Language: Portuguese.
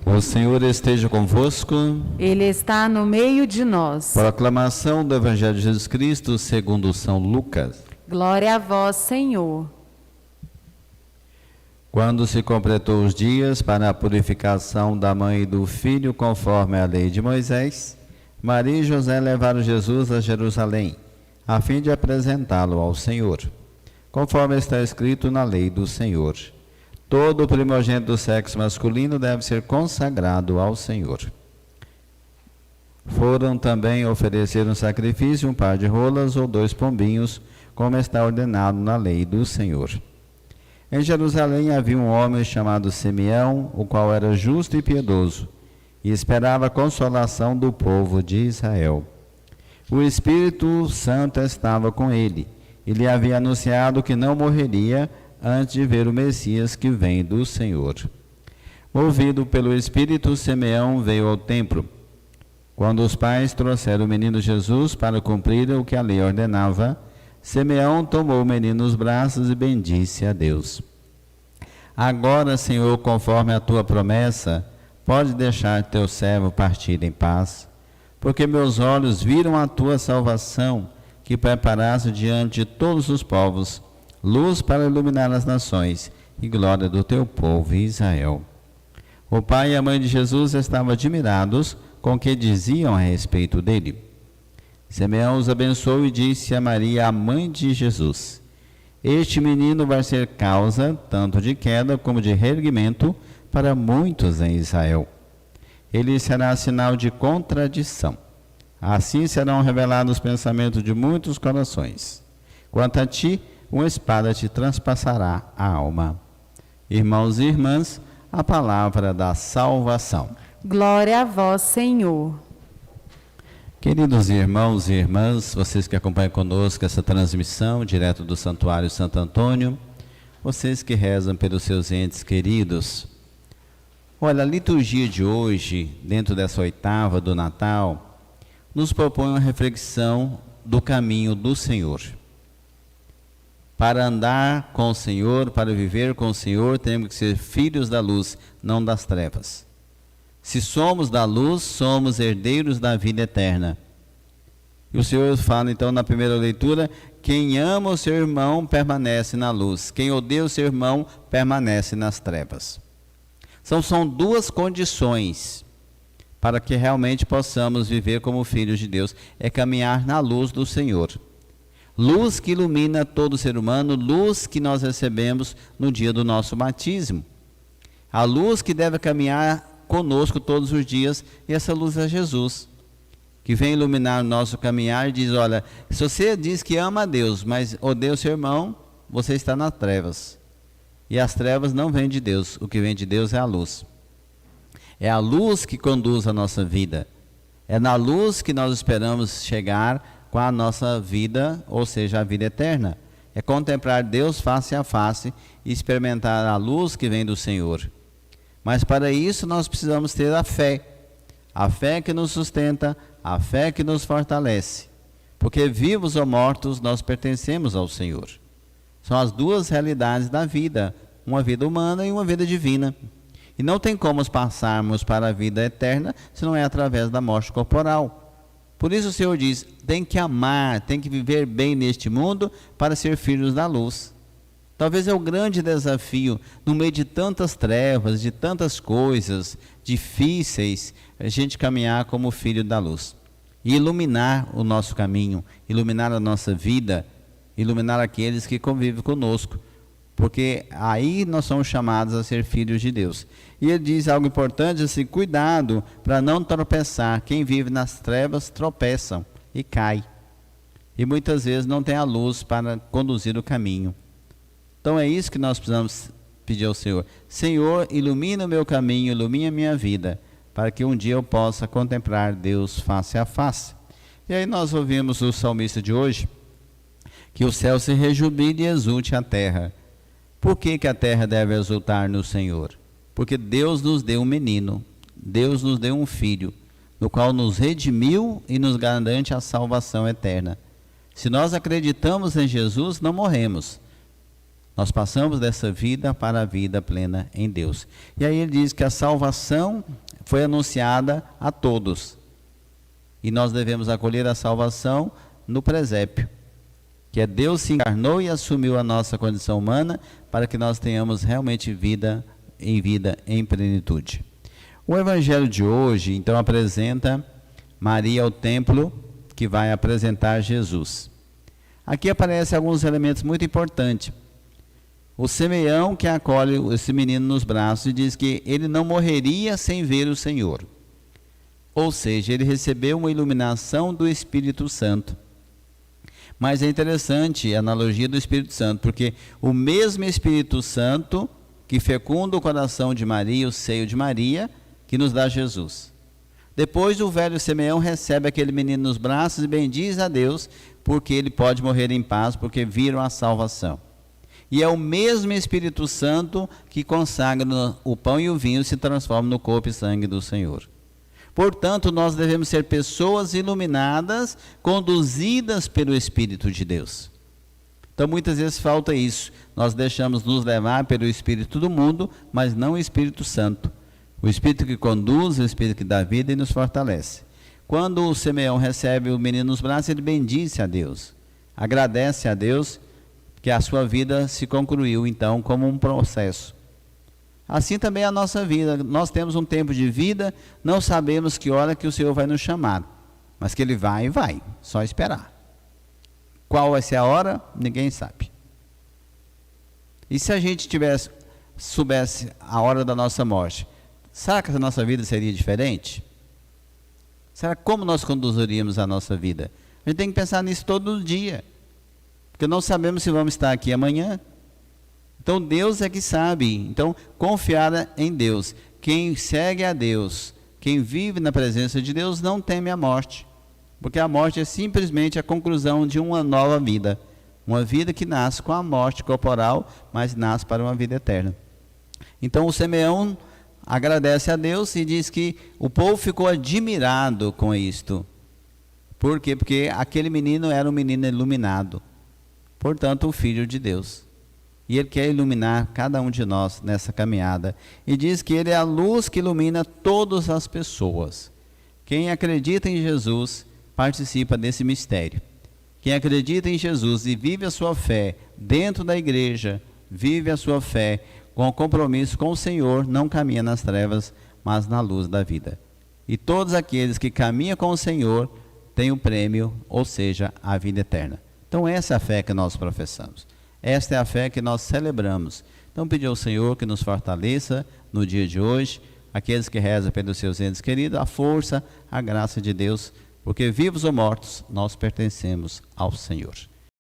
O Senhor esteja convosco. Ele está no meio de nós. Proclamação do Evangelho de Jesus Cristo segundo São Lucas. Glória a vós, Senhor. Quando se completou os dias para a purificação da mãe e do filho, conforme a lei de Moisés, Maria e José levaram Jesus a Jerusalém, a fim de apresentá-lo ao Senhor, conforme está escrito na lei do Senhor. Todo primogênito do sexo masculino deve ser consagrado ao Senhor. Foram também oferecer um sacrifício, um par de rolas ou 2 pombinhos, como está ordenado na lei do Senhor. Em Jerusalém havia um homem chamado Simeão, o qual era justo e piedoso, e esperava a consolação do povo de Israel. O Espírito Santo estava com ele, e lhe havia anunciado que não morreria antes de ver o Messias que vem do Senhor. Movido pelo Espírito, Simeão veio ao templo. Quando os pais trouxeram o menino Jesus para cumprir o que a lei ordenava, Simeão tomou o menino nos braços e bendisse a Deus. Agora, Senhor, conforme a tua promessa, pode deixar teu servo partir em paz, porque meus olhos viram a tua salvação, que preparaste diante de todos os povos, luz para iluminar as nações e glória do teu povo Israel. O pai e a mãe de Jesus estavam admirados com o que diziam a respeito dele. Simeão os abençoou e disse a Maria, a mãe de Jesus: este menino vai ser causa tanto de queda como de reerguimento para muitos em Israel. Ele será sinal de contradição. Assim serão revelados os pensamentos de muitos corações. Quanto a ti, uma espada te transpassará a alma. Irmãos e irmãs, a palavra da salvação. Glória a vós, Senhor. Queridos irmãos e irmãs, vocês que acompanham conosco essa transmissão direto do Santuário Santo Antônio, vocês que rezam pelos seus entes queridos, olha, a liturgia de hoje, dentro dessa oitava do Natal, nos propõe uma reflexão do caminho do Senhor. Para andar com o Senhor, para viver com o Senhor, temos que ser filhos da luz, não das trevas. Se somos da luz, somos herdeiros da vida eterna. E o Senhor fala então na primeira leitura, quem ama o seu irmão permanece na luz, quem odeia o seu irmão permanece nas trevas. São 2 condições para que realmente possamos viver como filhos de Deus, é caminhar na luz do Senhor. Luz que ilumina todo ser humano, luz que nós recebemos no dia do nosso batismo. A luz que deve caminhar conosco todos os dias, e essa luz é Jesus, que vem iluminar o nosso caminhar e diz, olha, se você diz que ama a Deus, mas odeia o seu irmão, você está nas trevas. E as trevas não vêm de Deus, o que vem de Deus é a luz. É a luz que conduz a nossa vida. É na luz que nós esperamos chegar com a nossa vida, ou seja, a vida eterna. É contemplar Deus face a face e experimentar a luz que vem do Senhor. Mas para isso nós precisamos ter a fé que nos sustenta, a fé que nos fortalece. Porque vivos ou mortos nós pertencemos ao Senhor. São as 2 realidades da vida, uma vida humana e uma vida divina. E não tem como passarmos para a vida eterna se não é através da morte corporal. Por isso o Senhor diz, tem que amar, tem que viver bem neste mundo para ser filhos da luz. Talvez é o grande desafio, no meio de tantas trevas, de tantas coisas difíceis, a gente caminhar como filho da luz. E iluminar o nosso caminho, iluminar a nossa vida, iluminar aqueles que convivem conosco. Porque aí nós somos chamados a ser filhos de Deus. E ele diz algo importante assim, cuidado para não tropeçar. Quem vive nas trevas tropeçam e cai. E muitas vezes não tem a luz para conduzir o caminho. Então é isso que nós precisamos pedir ao Senhor. Senhor, ilumina o meu caminho, ilumina a minha vida, para que um dia eu possa contemplar Deus face a face. E aí nós ouvimos o salmista de hoje, que o céu se rejubile e exulte a terra. Por que a terra deve exultar no Senhor? Porque Deus nos deu um menino, Deus nos deu um filho, no qual nos redimiu e nos garante a salvação eterna. Se nós acreditamos em Jesus, não morremos. Nós passamos dessa vida para a vida plena em Deus. E aí ele diz que a salvação foi anunciada a todos. E nós devemos acolher a salvação no presépio, que é Deus se encarnou e assumiu a nossa condição humana para que nós tenhamos realmente vida em plenitude. O evangelho de hoje, então, apresenta Maria ao templo que vai apresentar Jesus. Aqui aparecem alguns elementos muito importantes. O Simeão que acolhe esse menino nos braços e diz que ele não morreria sem ver o Senhor. Ou seja, ele recebeu uma iluminação do Espírito Santo. Mas é interessante a analogia do Espírito Santo, porque o mesmo Espírito Santo que fecunda o coração de Maria, o seio de Maria, que nos dá Jesus. Depois o velho Simeão recebe aquele menino nos braços e bendiz a Deus, porque ele pode morrer em paz, porque viram a salvação. E é o mesmo Espírito Santo que consagra o pão e o vinho e se transforma no corpo e sangue do Senhor. Portanto, nós devemos ser pessoas iluminadas, conduzidas pelo Espírito de Deus. Então, muitas vezes falta isso. Nós deixamos nos levar pelo Espírito do mundo, mas não o Espírito Santo. O Espírito que conduz, o Espírito que dá vida e nos fortalece. Quando o Simeão recebe o menino nos braços, ele bendice a Deus. Agradece a Deus que a sua vida se concluiu, então, como um processo. Assim também é a nossa vida. Nós temos um tempo de vida, não sabemos que hora que o Senhor vai nos chamar, mas que Ele vai, só esperar. Qual vai ser a hora? Ninguém sabe. E se a gente soubesse a hora da nossa morte, será que a nossa vida seria diferente? Será como nós conduziríamos a nossa vida? A gente tem que pensar nisso todo dia, porque não sabemos se vamos estar aqui amanhã. Então Deus é que sabe. Então confiar em Deus. Quem segue a Deus, quem vive na presença de Deus, não teme a morte, porque a morte é simplesmente a conclusão de uma nova vida, uma vida que nasce com a morte corporal, mas nasce para uma vida eterna. Então o Simeão agradece a Deus e diz que o povo ficou admirado com isto. Por quê? Porque aquele menino era um menino iluminado, portanto o Filho de Deus. E Ele quer iluminar cada um de nós nessa caminhada. E diz que Ele é a luz que ilumina todas as pessoas. Quem acredita em Jesus participa desse mistério. Quem acredita em Jesus e vive a sua fé dentro da igreja, vive a sua fé com compromisso com o Senhor, não caminha nas trevas, mas na luz da vida. E todos aqueles que caminham com o Senhor têm o prêmio, ou seja, a vida eterna. Então essa é a fé que nós professamos. Esta é a fé que nós celebramos. Então pedir ao Senhor que nos fortaleça no dia de hoje, aqueles que rezam pelos seus entes queridos, a força, a graça de Deus, porque vivos ou mortos, nós pertencemos ao Senhor.